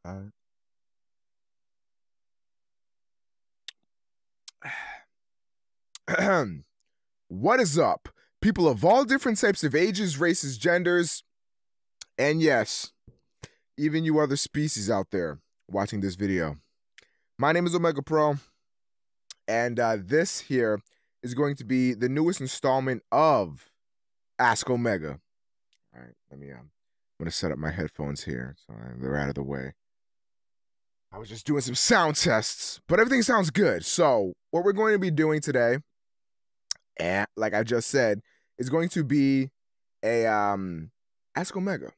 Alright. What is up? People of all different types of ages, races, genders, and yes, even you other species out there watching this video. My name is Omega Pro, and this here is going to be the newest installment of Ask Omega. All right, I'm gonna set up my headphones here so they're out of the way. I was just doing some sound tests, but everything sounds good. So what we're going to be doing today, and like I just said, is going to be a Ask Omega.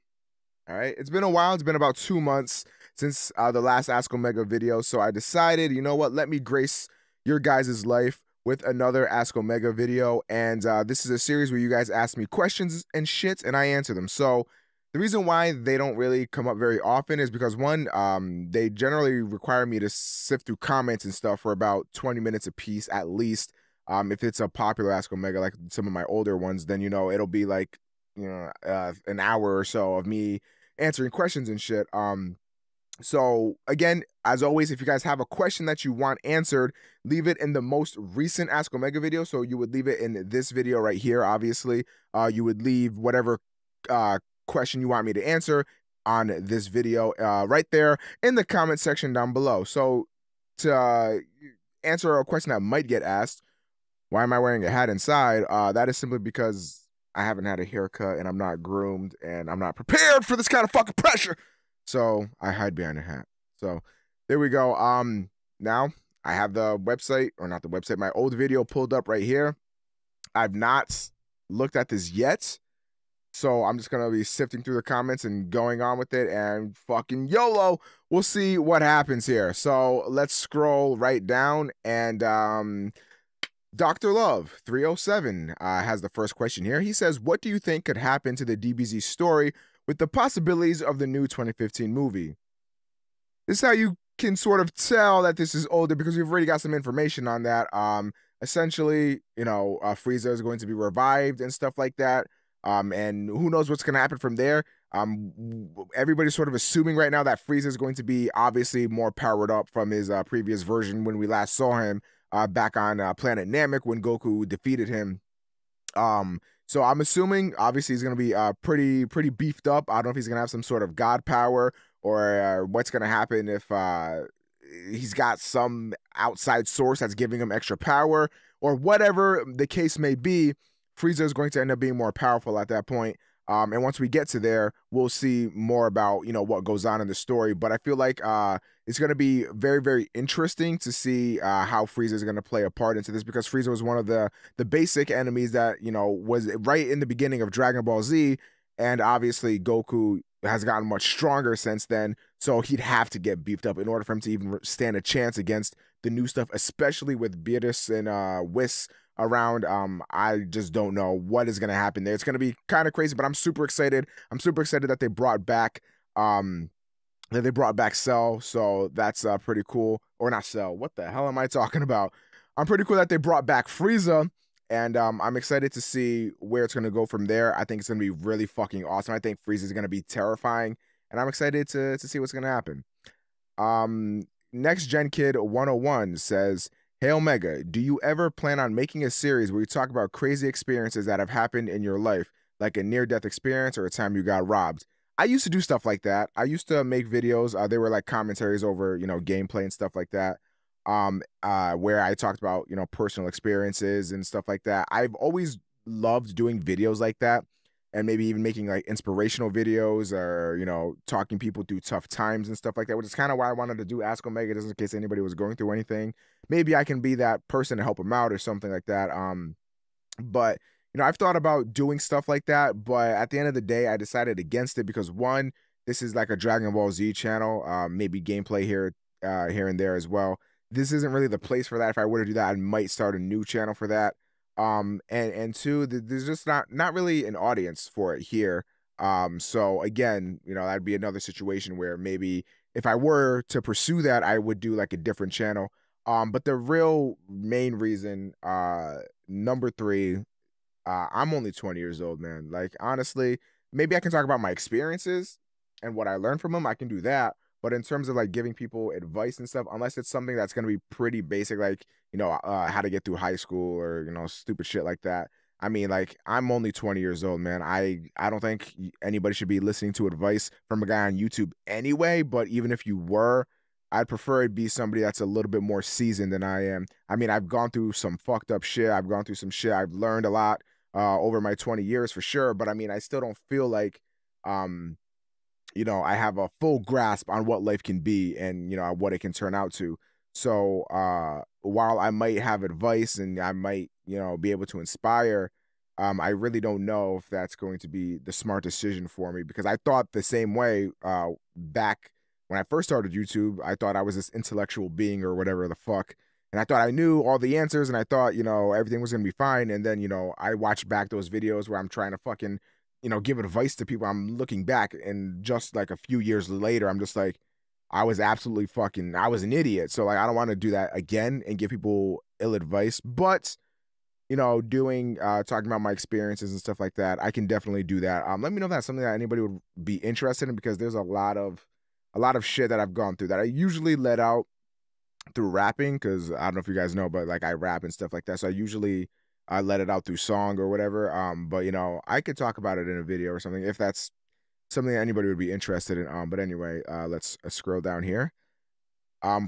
All right, it's been a while. It's been about 2 months since the last Ask Omega video, so I decided, you know what? Let me grace your guys' life with another Ask Omega video, and this is a series where you guys ask me questions and shit, and I answer them. So the reason why they don't really come up very often is because one, they generally require me to sift through comments and stuff for about 20 minutes a piece at least. If it's a popular Ask Omega, like some of my older ones, then you know it'll be like an hour or so of me answering questions and shit. So again, as always, if you guys have a question that you want answered, leave it in the most recent Ask Omega video. So you would leave it in this video right here. Obviously, you would leave whatever question you want me to answer on this video right there in the comment section down below. So to answer a question that might get asked, why am I wearing a hat inside? That is simply because I haven't had a haircut and I'm not groomed and I'm not prepared for this kind of fucking pressure. So I hide behind a hat. So there we go. Now I have the website, or not the website, my old video pulled up right here. I've not looked at this yet. So I'm just going to be sifting through the comments and going on with it, and fucking YOLO. We'll see what happens here. So let's scroll right down, and Dr. Love 307 has the first question here. He says, what do you think could happen to the DBZ story with the possibilities of the new 2015 movie? This is how you can sort of tell that this is older, because we've already got some information on that. Essentially, you know, Frieza is going to be revived and stuff like that. And who knows what's going to happen from there. Everybody's sort of assuming right now that Frieza is going to be obviously more powered up from his previous version when we last saw him back on Planet Namek when Goku defeated him. So I'm assuming obviously he's going to be pretty beefed up. I don't know if he's going to have some sort of god power, or what's going to happen if he's got some outside source that's giving him extra power, or whatever the case may be. Frieza is going to end up being more powerful at that point. And once we get to there, we'll see more about, you know, what goes on in the story. But I feel like it's going to be very, very interesting to see how Frieza is going to play a part into this, because Frieza was one of the basic enemies that, you know, was right in the beginning of Dragon Ball Z. And obviously Goku has gotten much stronger since then. So he'd have to get beefed up in order for him to even stand a chance against the new stuff, especially with Beerus and Whis around. I just don't know what is going to happen there. It's going to be kind of crazy, but I'm super excited. I'm super excited that they brought back Cell, so that's pretty cool. Or not Cell, what the hell am I talking about? I'm pretty cool that they brought back Frieza, and I'm excited to see where it's going to go from there. I think it's going to be really fucking awesome. I think Frieza is going to be terrifying, and I'm excited to see what's going to happen. Next Gen Kid 101 says, hey Omega, do you ever plan on making a series where you talk about crazy experiences that have happened in your life, like a near-death experience or a time you got robbed? I used to do stuff like that. I used to make videos. They were like commentaries over, you know, gameplay and stuff like that, where I talked about, you know, personal experiences and stuff like that. I've always loved doing videos like that, and maybe even making like inspirational videos, or, you know, talking people through tough times and stuff like that, which is kind of why I wanted to do Ask Omega, just in case anybody was going through anything. Maybe I can be that person to help them out or something like that. But, you know, I've thought about doing stuff like that, but at the end of the day, I decided against it because, one, this is like a Dragon Ball Z channel, maybe gameplay here and there as well. This isn't really the place for that. If I were to do that, I might start a new channel for that. And two, there's just not really an audience for it here. So again, you know, that'd be another situation where maybe if I were to pursue that, I would do like a different channel. But the real main reason, number three, I'm only 20 years old, man. Like, honestly, maybe I can talk about my experiences and what I learned from them. I can do that. But in terms of like giving people advice and stuff, unless it's something that's gonna be pretty basic, like how to get through high school or stupid shit like that. I mean, like I'm only 20 years old, man. I don't think anybody should be listening to advice from a guy on YouTube anyway. But even if you were, I'd prefer it be somebody that's a little bit more seasoned than I am. I mean, I've gone through some fucked up shit. I've gone through some shit. I've learned a lot over my 20 years for sure. But I mean, I still don't feel like um I have a full grasp on what life can be and, what it can turn out to. So, while I might have advice and I might, be able to inspire, I really don't know if that's going to be the smart decision for me because I thought the same way, back when I first started YouTube. I thought I was this intellectual being or whatever the fuck. And I thought I knew all the answers and I thought, everything was going to be fine. And then, I watched back those videos where I'm trying to fucking give advice to people. I'm looking back and just like a few years later, I'm just like, I was an idiot. So like, I don't want to do that again and give people ill advice, but talking about my experiences and stuff like that, I can definitely do that. Let me know if that's something that anybody would be interested in because there's a lot of shit that I've gone through that I usually let out through rapping because I don't know if you guys know, but like I rap and stuff like that. So I usually let it out through song or whatever. But I could talk about it in a video or something if that's something that anybody would be interested in. But anyway, let's scroll down here.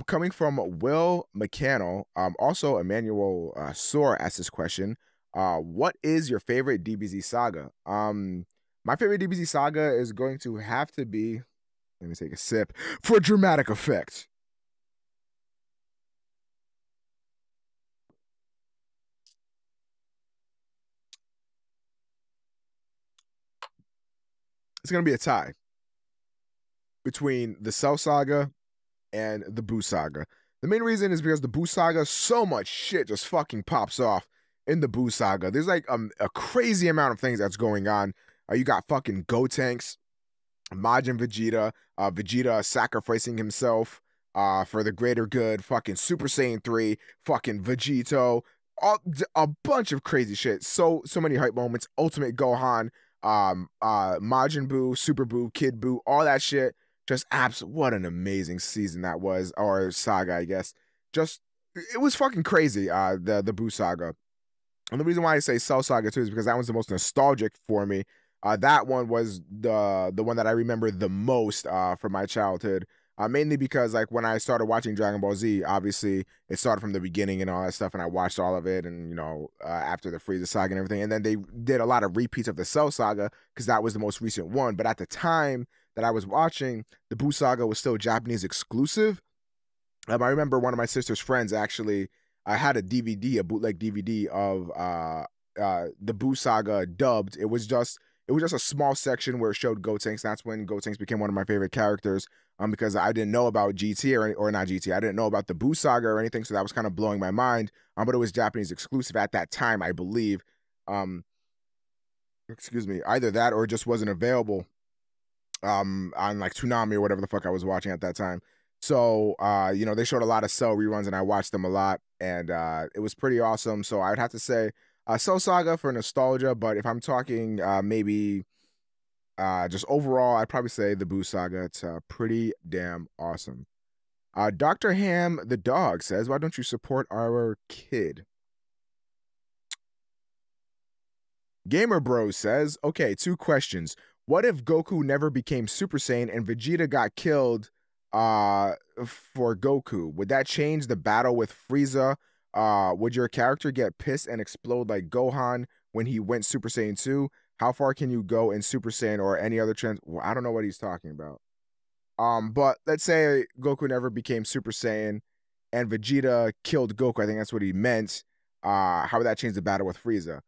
Coming from Will McCannell, also Emmanuel Soar asked this question. What is your favorite DBZ saga? My favorite DBZ saga is going to have to be, let me take a sip for dramatic effect. It's going to be a tie between the Cell Saga and the Boo Saga. The main reason is because the Boo Saga, so much shit just fucking pops off in the Boo Saga. There's like a crazy amount of things that's going on. You got fucking Gotenks, Majin Vegeta, Vegeta sacrificing himself for the greater good, fucking Super Saiyan 3, fucking Vegito, a bunch of crazy shit. So many hype moments. Ultimate Gohan, Majin Buu, Super Buu, Kid Buu, all that shit. Just what an amazing season that was, or saga, I guess. Just it was fucking crazy. The Buu saga, and the reason why I say Cell Saga too is because that one's the most nostalgic for me. That one was the one that I remember the most from my childhood. Mainly because like when I started watching Dragon Ball Z, obviously it started from the beginning and all that stuff, and I watched all of it, and after the Frieza saga and everything, and then they did a lot of repeats of the Cell Saga because that was the most recent one. But at the time that I was watching, the Buu saga was still Japanese exclusive. I remember one of my sister's friends actually had a DVD, a bootleg DVD of the Buu saga dubbed. It was just a small section where it showed Gotenks. That's when Gotenks became one of my favorite characters. Because I didn't know about GT or not GT. I didn't know about the Buu saga or anything, so that was kind of blowing my mind. But it was Japanese exclusive at that time, I believe. Excuse me. Either that or it just wasn't available on like Toonami or whatever the fuck I was watching at that time. So they showed a lot of Cell reruns and I watched them a lot, and it was pretty awesome. So I would have to say Cell Saga for nostalgia, but if I'm talking maybe just overall, I'd probably say the Buu saga. It's pretty damn awesome. Dr. Ham the dog says, why don't you support our kid? Gamer Bros says, okay, 2 questions. What if Goku never became Super Saiyan and Vegeta got killed for Goku? Would that change the battle with Frieza? Would your character get pissed and explode like Gohan when he went Super Saiyan 2? How far can you go in Super Saiyan or any other trans? Well, I don't know what he's talking about. But let's say Goku never became Super Saiyan and Vegeta killed Goku. I think that's what he meant. How would that change the battle with Frieza?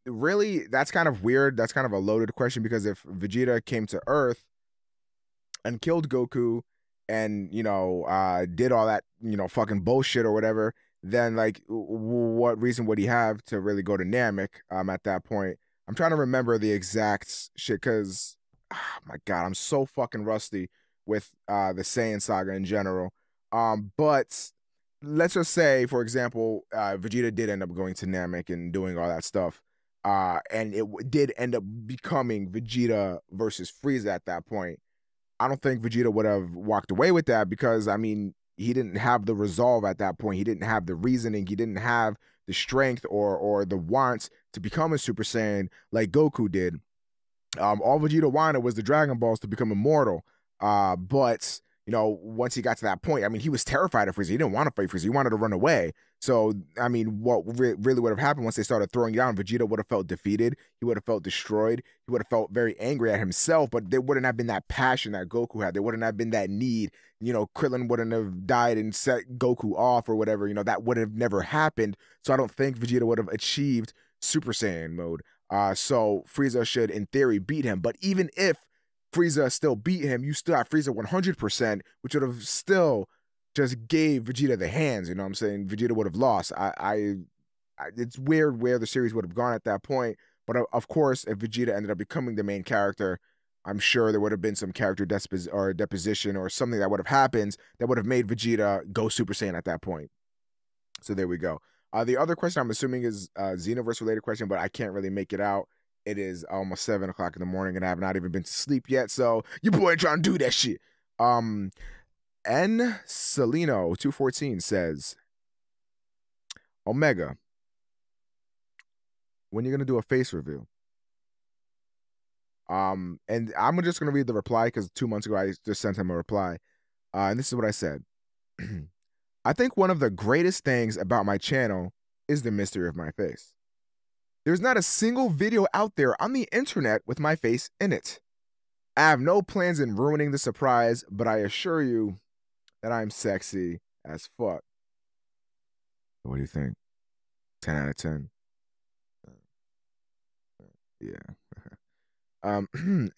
Really, that's kind of weird. That's kind of a loaded question because if Vegeta came to Earth and killed Goku and, did all that, fucking bullshit or whatever, then like what reason would he have to really go to Namek at that point? I'm trying to remember the exact shit because, oh my God, I'm so fucking rusty with the Saiyan saga in general. But let's just say, for example, Vegeta did end up going to Namek and doing all that stuff. And it did end up becoming Vegeta versus Frieza at that point. I don't think Vegeta would have walked away with that because, I mean, he didn't have the resolve at that point. He didn't have the reasoning. He didn't have the strength or the wants to become a Super Saiyan like Goku did. All Vegeta wanted was the Dragon Balls to become immortal. But, you know, once he got to that point, I mean, he was terrified of Frieza. He didn't want to fight Frieza. He wanted to run away. So, I mean, what really would have happened once they started throwing down, Vegeta would have felt defeated. He would have felt destroyed. He would have felt very angry at himself, but there wouldn't have been that passion that Goku had. There wouldn't have been that need. You know, Krillin wouldn't have died and set Goku off or whatever. You know, that would have never happened. So I don't think Vegeta would have achieved Super Saiyan mode. So Frieza should, in theory, beat him. But even if Frieza still beat him, you still have Frieza 100%, which would have still just gave Vegeta the hands. You know what I'm saying? Vegeta would have lost. It's weird where the series would have gone at that point. But of course, if Vegeta ended up becoming the main character, I'm sure there would have been some character deposition or something that would have happened that would have made Vegeta go Super Saiyan at that point. So there we go. The other question I'm assuming is a Xenoverse related question, but I can't really make it out. It is almost 7 o'clock in the morning and I have not even been to sleep yet. So your boy ain't trying to do that shit. N Celino 214 says, Omega, when you're gonna do a face reveal? And I'm just gonna read the reply because 2 months ago I just sent him a reply. And this is what I said. I think one of the greatest things about my channel is the mystery of my face. There's not a single video out there on the internet with my face in it. I have no plans in ruining the surprise, but I assure you that I'm sexy as fuck. What do you think? 10 out of 10. Yeah.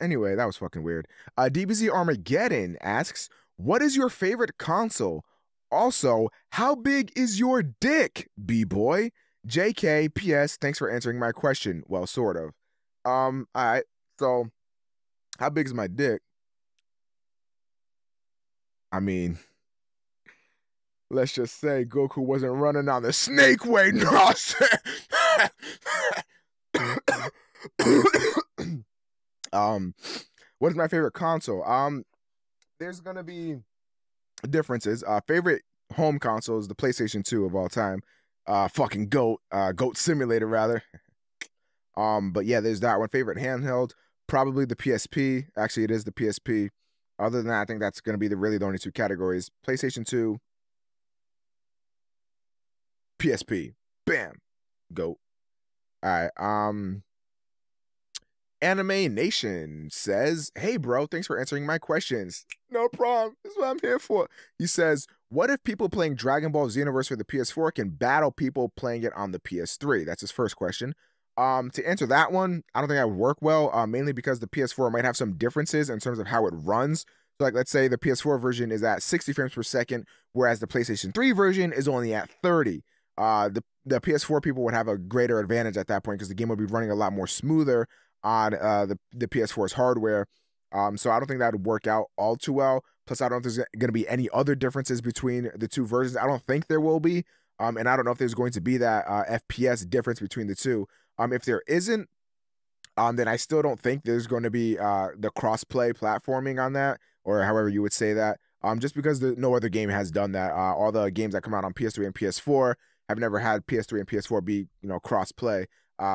Anyway, that was fucking weird. DBZ Armageddon asks, what is your favorite console? Also, how big is your dick, B-boy? JK, PS, thanks for answering my question. Well, sort of. All right. So, how big is my dick? I mean, let's just say Goku wasn't running on the snake way. No, what is my favorite console? There's gonna be differences. Favorite home console is the PlayStation 2 of all time. Fucking GOAT Simulator rather. But yeah, there's that one. Favorite handheld, probably the PSP. Actually, it is the PSP. Other than that, I think that's gonna be really the only two categories. PlayStation 2, PSP. Bam. GOAT. All right. Anime Nation says, hey, bro, thanks for answering my questions. No problem. This is what I'm here for. He says, what if people playing Dragon Ball Xenoverse for the PS4 can battle people playing it on the PS3? That's his first question. To answer that one, I don't think that would work well, mainly because the PS4 might have some differences in terms of how it runs. So, like, let's say the PS4 version is at 60 frames per second, whereas the PlayStation 3 version is only at 30. The PS4 people would have a greater advantage at that point because the game would be running a lot more smoother on the PS4's hardware. So I don't think that would work out all too well. Plus, I don't think there's going to be any other differences between the two versions. I don't think there will be. And I don't know if there's going to be that FPS difference between the two. If there isn't, then I still don't think there's going to be the cross-play platforming on that, or however you would say that. Just because no other game has done that. All the games that come out on PS3 and PS4 have never had PS3 and PS4 be, cross-play.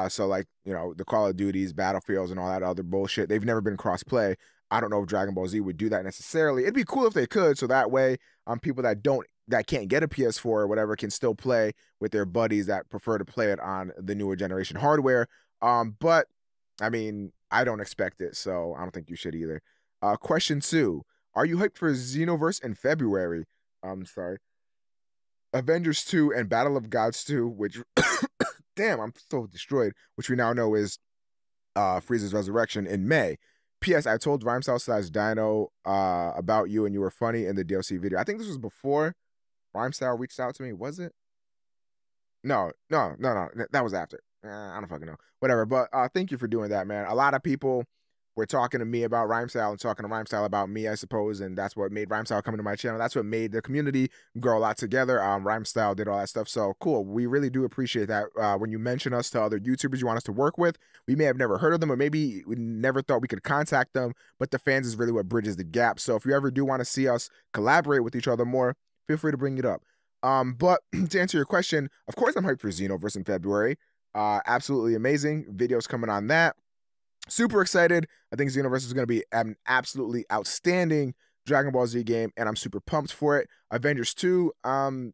So like, the Call of Duties, Battlefields, and all that other bullshit, they've never been cross-play. I don't know if Dragon Ball Z would do that necessarily. It'd be cool if they could, so that way people that can't get a PS4 or whatever can still play with their buddies that prefer to play it on the newer generation hardware. But I mean, I don't expect it, so I don't think you should either. Question 2. Are you hyped for Xenoverse in February? Sorry. Avengers 2 and Battle of Gods 2, which damn, I'm so destroyed, which we now know is Frieza's Resurrection in May. P.S. I told Rhymestyle/Dino about you and you were funny in the DLC video. I think this was before Rhymestyle reached out to me. Was it? No. That was after. I don't fucking know. Whatever. But thank you for doing that, man. A lot of people were talking to me about Rhymestyle and talking to Rhymestyle about me, I suppose, and that's what made Rhymestyle come into my channel. That's what made the community grow a lot together. Rhymestyle did all that stuff, so cool. We really do appreciate that. When you mention us to other YouTubers you want us to work with, we may have never heard of them, or maybe we never thought we could contact them, but the fans is really what bridges the gap. So if you ever do want to see us collaborate with each other more, feel free to bring it up. But to answer your question, of course I'm hyped for Xenoverse in February. Absolutely amazing. Videos coming on that. Super excited. I think Xenoverse is going to be an absolutely outstanding Dragon Ball Z game, and I'm super pumped for it. Avengers 2, I'm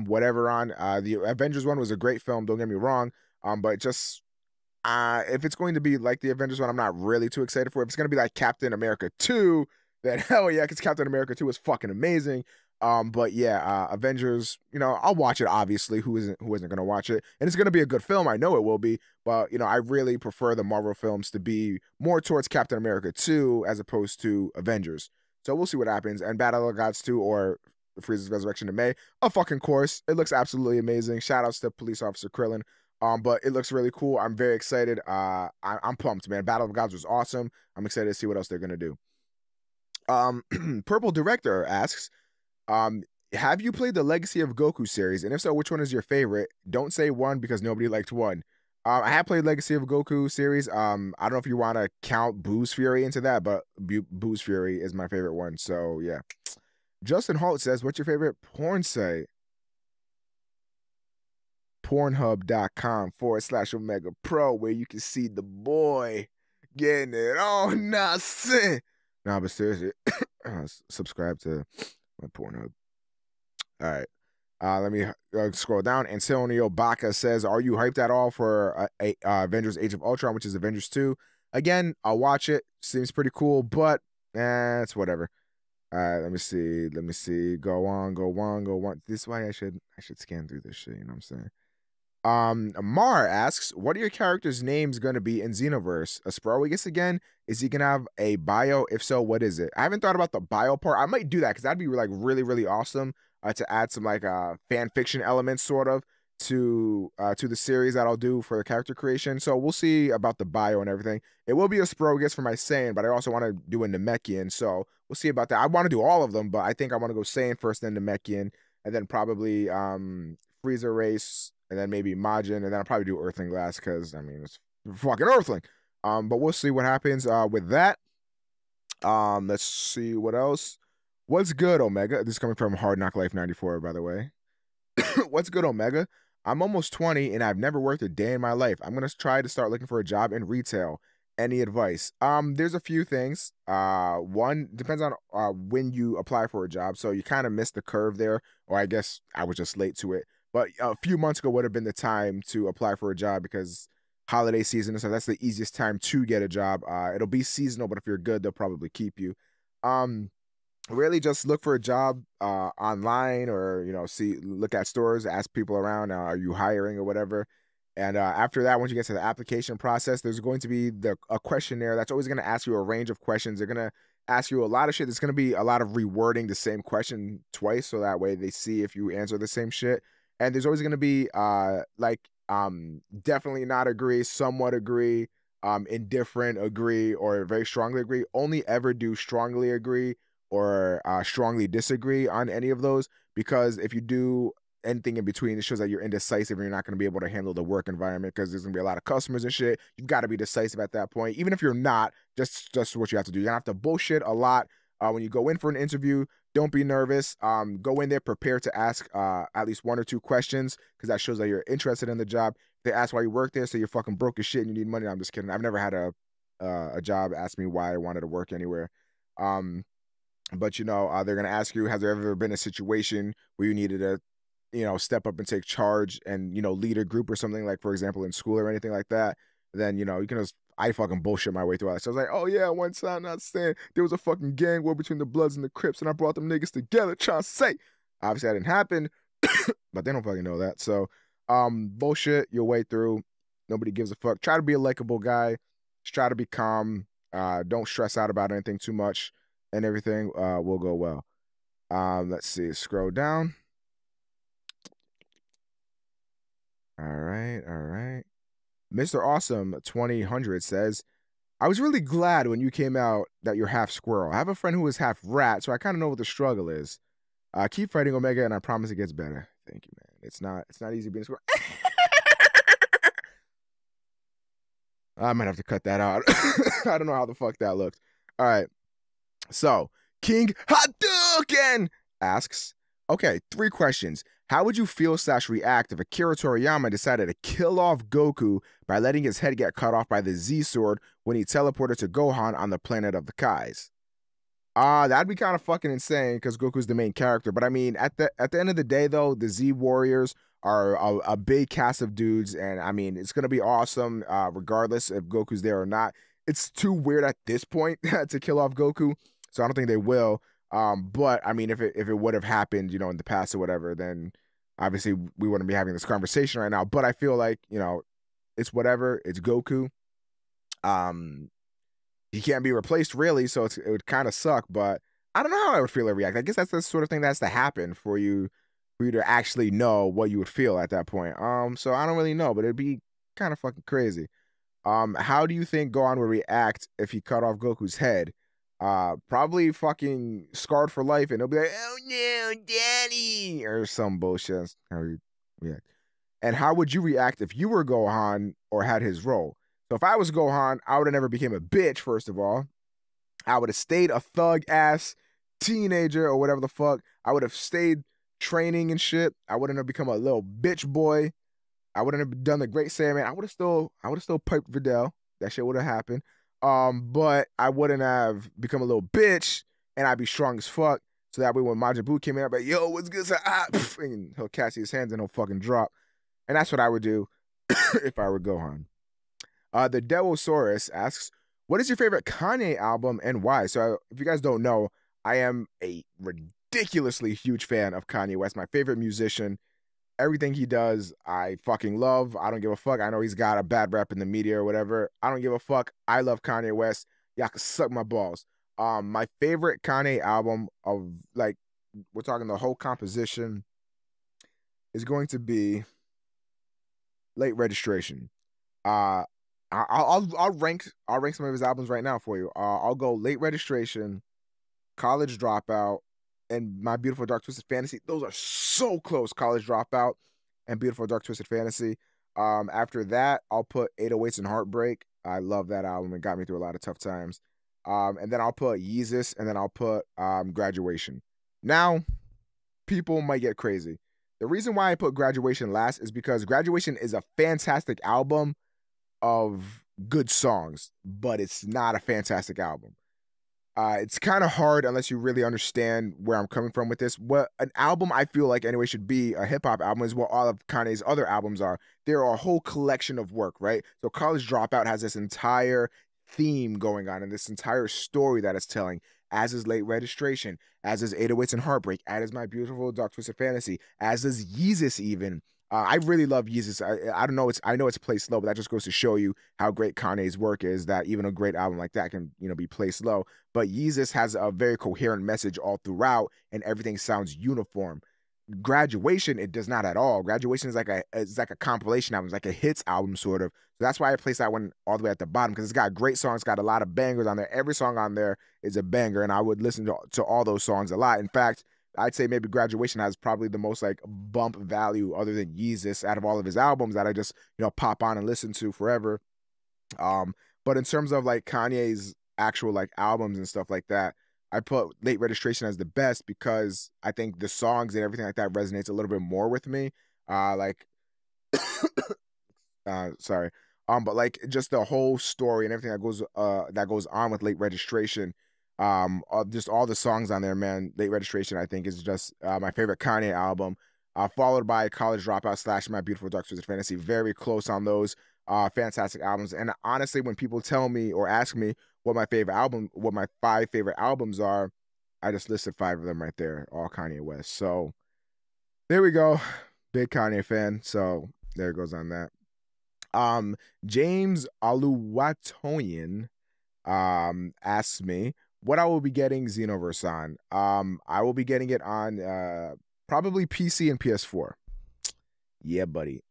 whatever on. The Avengers 1 was a great film, don't get me wrong, but just if it's going to be like the Avengers 1, I'm not really too excited for it. If it's going to be like Captain America 2, then hell yeah, because Captain America 2 is fucking amazing. But yeah, Avengers, you know, I'll watch it, obviously. Who isn't going to watch it? And it's going to be a good film. I know it will be. But, you know, I really prefer the Marvel films to be more towards Captain America 2 as opposed to Avengers. So we'll see what happens. And Battle of the Gods 2 or Frieza's Resurrection in May, a fucking course. It looks absolutely amazing. Shout outs to Police Officer Krillin. But it looks really cool. I'm very excited. I'm pumped, man. Battle of the Gods was awesome. I'm excited to see what else they're going to do. Purple Director asks, have you played the Legacy of Goku series? And if so, which one is your favorite? Don't say one because nobody liked one. I have played Legacy of Goku series. I don't know if you want to count Boo's Fury into that, but Boo's Fury is my favorite one. So yeah. Justin Holt says, what's your favorite porn site? Pornhub.com/Omega Pro, where you can see the boy getting it on. Nah, but seriously, subscribe to my Pornhub. All right. Let me scroll down. Antonio Baca says, are you hyped at all for Avengers Age of Ultron, which is Avengers 2? Again, I'll watch it. Seems pretty cool, but it's whatever. All right, let me see. Go on. This is why I should scan through this shit, you know what I'm saying? Mar asks, what are your characters' names going to be in Xenoverse? Asparagus again? Is he going to have a bio? If so, what is it? I haven't thought about the bio part. I might do that because that'd be like really, really awesome to add some like fan fiction elements sort of to the series that I'll do for the character creation. So we'll see about the bio and everything. It will be Asparagus for my Saiyan, but I also want to do a Namekian. So we'll see about that. I want to do all of them, but I think I want to go Saiyan first, then Namekian, and then probably Frieza race, and then maybe Majin, and then I'll probably do Earthling Glass because, I mean, it's fucking Earthling. But we'll see what happens with that. Let's see what else. What's good, Omega? This is coming from Hard Knock Life 94, by the way. What's good, Omega? I'm almost 20, and I've never worked a day in my life. I'm going to try to start looking for a job in retail. Any advice? There's a few things. One, depends on when you apply for a job. So you kind of missed the curve there, or I guess I was just late to it. But a few months ago would have been the time to apply for a job because holiday season and stuff, that's the easiest time to get a job. It'll be seasonal, but if you're good, they'll probably keep you. Really just look for a job online, or, you know, look at stores, ask people around, are you hiring or whatever. And after that, once you get to the application process, there's going to be a questionnaire that's always going to ask you a range of questions. They're going to ask you a lot of shit. There's going to be a lot of rewording the same question twice, so that way they see if you answer the same shit. And there's always going to be definitely not agree, somewhat agree, indifferent agree, or very strongly agree. Only ever do strongly agree or strongly disagree on any of those, because if you do anything in between, it shows that you're indecisive and you're not going to be able to handle the work environment, because there's going to be a lot of customers and shit. You've got to be decisive at that point. Even if you're not, just what you have to do. You have to bullshit a lot when you go in for an interview. Don't be nervous. Go in there prepared to ask at least 1 or 2 questions, because that shows that you're interested in the job. If they ask why you work there, so you're fucking broke as shit and you need money. I'm just kidding. I've never had a job ask me why I wanted to work anywhere. But, you know, they're going to ask you, has there ever been a situation where you needed to, you know, step up and take charge and, you know, lead a group or something, like, for example, in school or anything like that? Then, you know, you can just, I fucking bullshit my way through all that. So I was like, oh yeah, one time, not saying there was a fucking gang war between the Bloods and the Crips, and I brought them niggas together trying to say. Obviously that didn't happen, but they don't fucking know that. So, bullshit your way through. Nobody gives a fuck. Try to be a likable guy. Just try to be calm. Don't stress out about anything too much, and everything will go well. Let's see. Scroll down. All right. Mr. Awesome 2000 says, I was really glad when you came out that you're half squirrel. I have a friend who is half rat, so I kind of know what the struggle is. Keep fighting, Omega, and I promise it gets better. Thank you, man. It's not easy being a squirrel. I might have to cut that out. I don't know how the fuck that looked. All right. So, King Hadouken asks, okay, 3 questions. How would you feel / react if Akira Toriyama decided to kill off Goku by letting his head get cut off by the Z Sword when he teleported to Gohan on the planet of the Kais? That'd be kind of fucking insane because Goku's the main character. But I mean, at the end of the day, though, the Z Warriors are a big cast of dudes, and I mean, it's gonna be awesome, regardless if Goku's there or not. It's too weird at this point to kill off Goku, so I don't think they will. But I mean, if it would have happened, you know, in the past or whatever, then obviously we wouldn't be having this conversation right now. But I feel like, you know, it's whatever. It's Goku. He can't be replaced really, so it would kind of suck. But I don't know how I would feel or react. I guess that's the sort of thing that has to happen for you to actually know what you would feel at that point. So I don't really know, but it'd be kind of fucking crazy. How do you think Gohan would react if he cut off Goku's head? Probably fucking scarred for life, and he'll be like, "Oh no, Daddy," or some bullshit. That's how he react. And how would you react if you were Gohan or had his role? So if I was Gohan, I would have never became a bitch. First of all, I would have stayed a thug ass teenager or whatever the fuck. I would have stayed training and shit. I wouldn't have become a little bitch boy. I wouldn't have done the Great Saiyaman. I would have still piped Videl. That shit would have happened. But I wouldn't have become a little bitch, and I'd be strong as fuck. So that way when Majin Buu came in, I'd be like, yo, what's good? And he'll catch his hands and he'll fucking drop. And that's what I would do if I were Gohan. The Devosaurus asks, what is your favorite Kanye album and why? So if you guys don't know, I am a ridiculously huge fan of Kanye West, my favorite musician. Everything he does, I fucking love. I don't give a fuck. I know he's got a bad rep in the media or whatever. I don't give a fuck. I love Kanye West. Y'all can suck my balls. My favorite Kanye album of, like, we're talking the whole composition, is going to be Late Registration. I'll rank some of his albums right now for you. I'll go Late Registration, College Dropout, and My Beautiful Dark Twisted Fantasy. Those are so close. College Dropout and Beautiful Dark Twisted Fantasy. After that, I'll put 808s and Heartbreak. I love that album. It got me through a lot of tough times. And then I'll put Yeezus, and then I'll put Graduation. Now, people might get crazy. The reason why I put Graduation last is because Graduation is a fantastic album of good songs, but it's not a fantastic album. It's kind of hard unless you really understand where I'm coming from with this. What an album I feel like anyway should be a hip-hop album is what all of Kanye's other albums are. They're a whole collection of work, right? So College Dropout has this entire theme going on and this entire story that it's telling, as is Late Registration, as is 808s and Heartbreak, as is My Beautiful Dark Twisted Fantasy, as is Yeezus even. I really love Yeezus. I don't know. I know it's played slow, but that just goes to show you how great Kanye's work is. That even a great album like that can, you know, be played slow. But Yeezus has a very coherent message all throughout, and everything sounds uniform. Graduation, it does not at all. Graduation is like a compilation album. It's like a hits album sort of. So that's why I placed that one all the way at the bottom, because it's got great songs, got a lot of bangers on there. Every song on there is a banger, and I would listen to all those songs a lot. In fact, I'd say maybe Graduation has probably the most like bump value other than Yeezus out of all of his albums that I just, you know, pop on and listen to forever. But in terms of like Kanye's actual like albums and stuff like that, I put Late Registration as the best because I think the songs and everything like that resonates a little bit more with me. Sorry. But like just the whole story and everything that goes on with Late Registration. Just all the songs on there, man. Late Registration, I think, is just my favorite Kanye album. Followed by College Dropout / My Beautiful Dark Twisted Fantasy. Very close on those fantastic albums. And honestly, when people tell me or ask me what my 5 favorite albums are, I just listed 5 of them right there, all Kanye West. So there we go. Big Kanye fan. So there it goes on that. James Aluwatoyan asks me what I will be getting Xenoverse on. I will be getting it on probably PC and PS4. Yeah, buddy.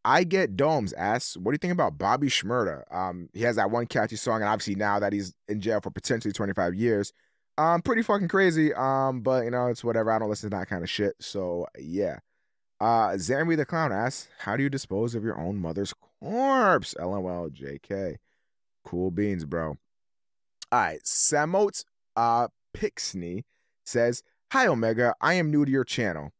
I Get Domes asks, what do you think about Bobby Shmurda? He has that one catchy song, and obviously now that he's in jail for potentially 25 years, pretty fucking crazy. But you know, it's whatever. I don't listen to that kind of shit. So yeah. Zambi the Clown asks, how do you dispose of your own mother's corpse? LOL, JK. Cool beans, bro. All right, Samot Pixney says, hi, Omega. I am new to your channel.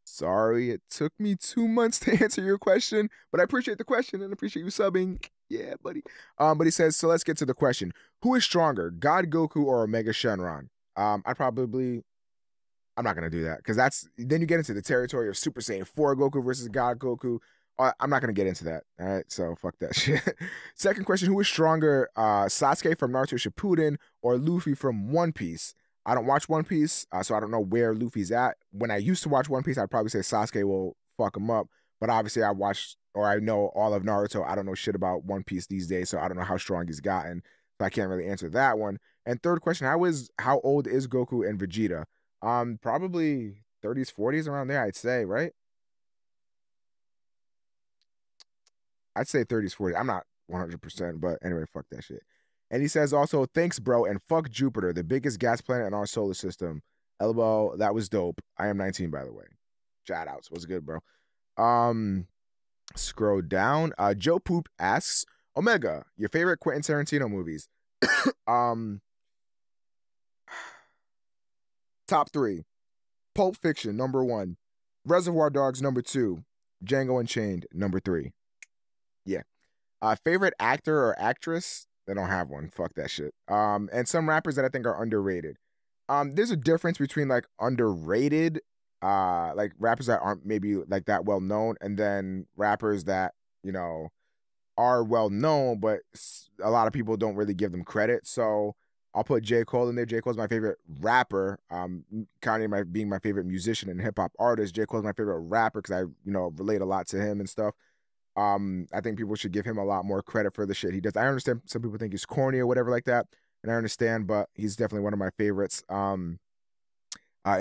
Sorry, it took me 2 months to answer your question, but I appreciate the question and appreciate you subbing. Yeah, buddy. But he says, so let's get to the question. Who is stronger, God Goku or Omega Shenron? I'm not going to do that because then you get into the territory of Super Saiyan 4 Goku versus God Goku. I'm not going to get into that. All right, so fuck that shit. Second question, who is stronger, Sasuke from Naruto Shippuden or Luffy from One Piece? I don't watch One Piece, so I don't know where Luffy's at. When I used to watch One Piece, I'd probably say Sasuke will fuck him up. But obviously I know all of Naruto. I don't know shit about One Piece these days, so I don't know how strong he's gotten. So I can't really answer that one. And third question, how old is Goku and Vegeta? Probably 30s, 40s around there, I'd say, right? I'd say 30s, 40s. I'm not 100%, but anyway, fuck that shit. And he says also, thanks, bro, and fuck Jupiter, the biggest gas planet in our solar system. LOL, that was dope. I am 19, by the way. Shout outs. What's good, bro? Scroll down. Joe Poop asks, Omega, your favorite Quentin Tarantino movies? Top 3. Pulp Fiction, number 1. Reservoir Dogs, number 2. Django Unchained, number 3. Yeah. Favorite actor or actress? They don't have one. Fuck that shit. And some rappers that I think are underrated. There's a difference between like underrated, like rappers that aren't maybe like that well known, and then rappers that, you know, are well known, but a lot of people don't really give them credit. So I'll put J. Cole in there. J. Cole's my favorite rapper. Kanye being my favorite musician and hip hop artist. J. Cole's my favorite rapper because I, you know, relate a lot to him and stuff. I think people should give him a lot more credit for the shit he does. I understand some people think he's corny or whatever like that, and I understand, but he's definitely one of my favorites. In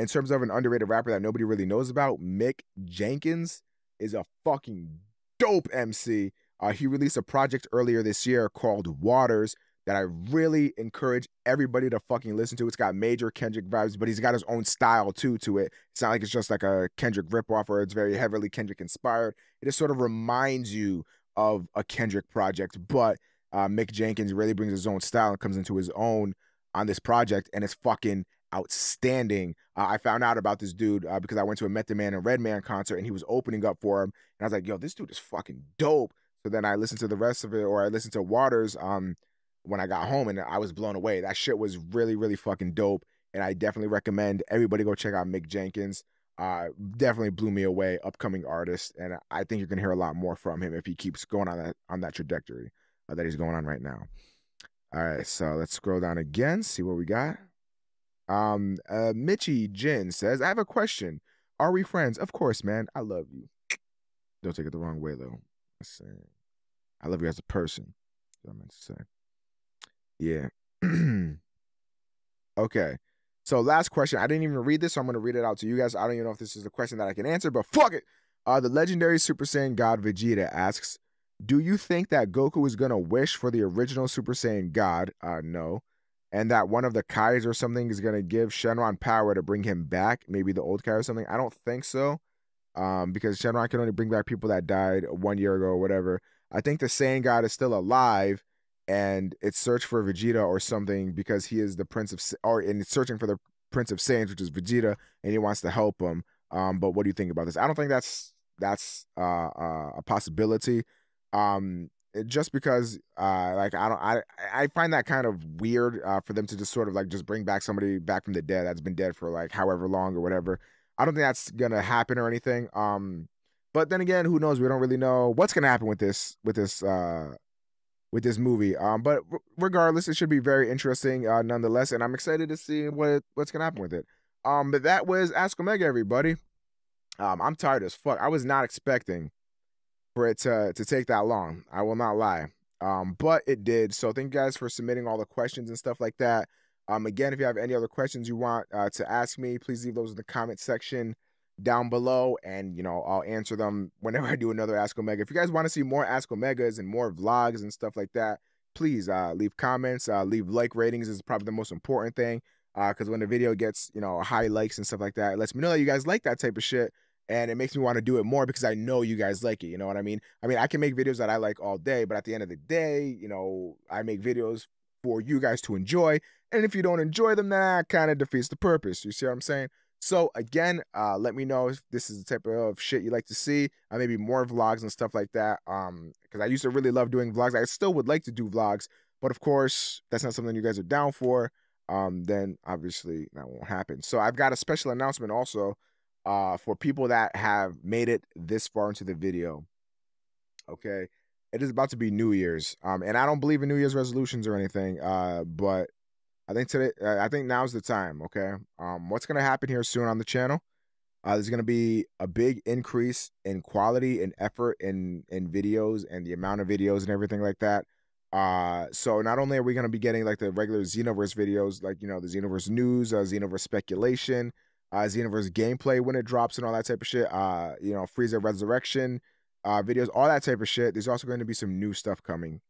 terms of an underrated rapper that nobody really knows about, Mick Jenkins is a fucking dope MC. He released a project earlier this year called Waters that I really encourage everybody to fucking listen to. It's got major Kendrick vibes, but he's got his own style too to it. It's not like it's just like a Kendrick ripoff or it's very heavily Kendrick inspired. It just sort of reminds you of a Kendrick project, but Mick Jenkins really brings his own style and comes into his own on this project, and it's fucking outstanding. I found out about this dude because I went to a Method Man and Redman concert, and he was opening up for him, and I was like, yo, this dude is fucking dope. So then I listened to the rest of it, or I listened to Waters when I got home, and I was blown away. That shit was really, really fucking dope, and I definitely recommend everybody go check out Mick Jenkins. Definitely blew me away, upcoming artist, and I think you're gonna hear a lot more from him if he keeps going on that trajectory that he's going on right now. All right, so let's scroll down again, see what we got. Mitchie Jin says, I have a question. Are we friends? Of course, man. I love you. Don't take it the wrong way, though. I love you as a person. That's what I meant to say. Yeah. Okay. So last question. I didn't even read this, so I'm going to read it out to you guys. I don't even know if this is a question that I can answer, but fuck it. The legendary Super Saiyan God Vegeta asks, do you think that Goku is going to wish for the original Super Saiyan God? No. And that one of the Kais or something is going to give Shenron power to bring him back? Maybe the old Kai or something? I don't think so. Because Shenron can only bring back people that died 1 year ago or whatever. I think the Saiyan God is still alive, and it's search for Vegeta or something because he is the Prince of, and it's searching for the Prince of Saiyans, which is Vegeta, and he wants to help him. But what do you think about this? I don't think that's a possibility. Just because like I find that kind of weird for them to just sort of like just bring back somebody back from the dead that's been dead for like however long or whatever. I don't think that's gonna happen or anything. But then again, who knows? We don't really know what's gonna happen with this movie. But regardless, it should be very interesting nonetheless, and I'm excited to see what's gonna happen with it. But that was Ask Omega, everybody. I'm tired as fuck. I was not expecting for it to take that long. I will not lie. But it did. So thank you guys for submitting all the questions and stuff like that. Again, if you have any other questions you want to ask me, please leave those in the comment section down below, and I'll answer them whenever I do another Ask Omega. If you guys want to see more Ask Omegas and more vlogs and stuff like that, please leave comments, leave like ratings is probably the most important thing, because when the video gets high likes and stuff like that, it lets me know that you guys like that type of shit, and it makes me want to do it more because I know you guys like it. You know what I mean? I can make videos that I like all day, but at the end of the day, I make videos for you guys to enjoy, and if you don't enjoy them, that kind of defeats the purpose. You see what I'm saying? So again, let me know if this is the type of shit you like to see. Maybe more vlogs and stuff like that. Because I used to really love doing vlogs. I still would like to do vlogs, but of course, that's not something you guys are down for. Then obviously that won't happen. So I've got a special announcement also, for people that have made it this far into the video. Okay, it is about to be New Year's. And I don't believe in New Year's resolutions or anything. But I think now's the time, okay? What's going to happen here soon on the channel? There's going to be a big increase in quality and effort in videos and the amount of videos and everything like that. So not only are we going to be getting like the regular Xenoverse videos, like, the Xenoverse news, Xenoverse speculation, Xenoverse gameplay when it drops and all that type of shit, Frieza Resurrection videos, all that type of shit. There's also going to be some new stuff coming.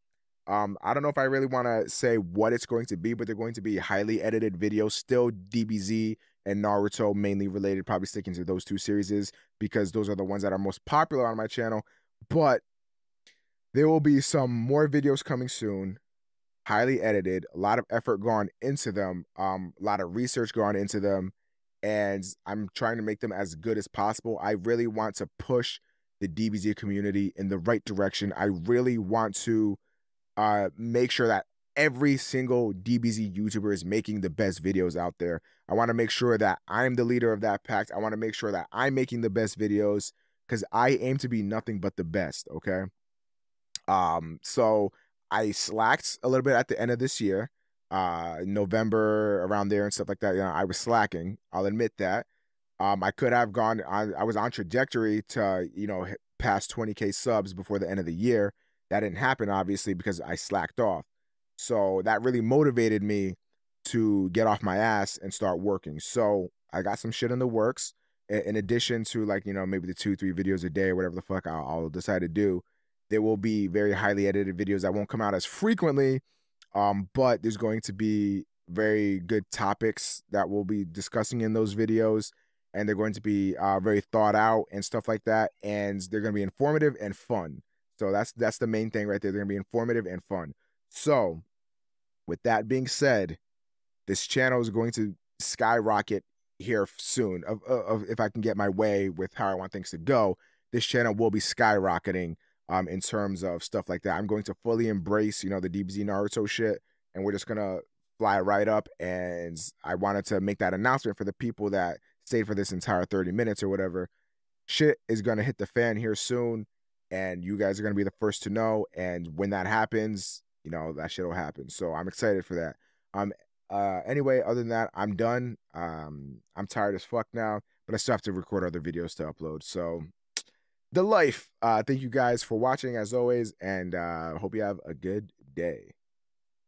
I don't know if I really want to say what it's going to be, but they're going to be highly edited videos, still DBZ and Naruto mainly related, probably sticking to those two series because those are the ones that are most popular on my channel. But there will be some more videos coming soon, highly edited, a lot of effort gone into them, a lot of research gone into them, and I'm trying to make them as good as possible. I really want to push the DBZ community in the right direction. I really want to make sure that every single DBZ YouTuber is making the best videos out there. I want to make sure that I'm the leader of that pact. I want to make sure that I'm making the best videos because I aim to be nothing but the best, okay? So I slacked a little bit at the end of this year, November, around there and stuff like that. I was slacking. I'll admit that. I could have gone, I was on trajectory to, hit past 20K subs before the end of the year. That didn't happen, obviously, because I slacked off. So that really motivated me to get off my ass and start working. So I got some shit in the works. In addition to, like, maybe the 2-3 videos a day or whatever the fuck I'll decide to do. There will be very highly edited videos that won't come out as frequently. But there's going to be very good topics that we'll be discussing in those videos. And they're going to be very thought out and stuff like that. And they're going to be informative and fun. So that's the main thing right there. They're going to be informative and fun. So with that being said, this channel is going to skyrocket here soon. If I can get my way with how I want things to go, this channel will be skyrocketing in terms of stuff like that. I'm going to fully embrace, the DBZ Naruto shit, and we're just going to fly right up. And I wanted to make that announcement for the people that stayed for this entire 30 minutes or whatever. Shit is going to hit the fan here soon. And you guys are going to be the first to know. And when that happens, that shit will happen. So I'm excited for that. Anyway, other than that, I'm done. I'm tired as fuck now, but I still have to record other videos to upload. So the life. Thank you guys for watching as always. And hope you have a good day.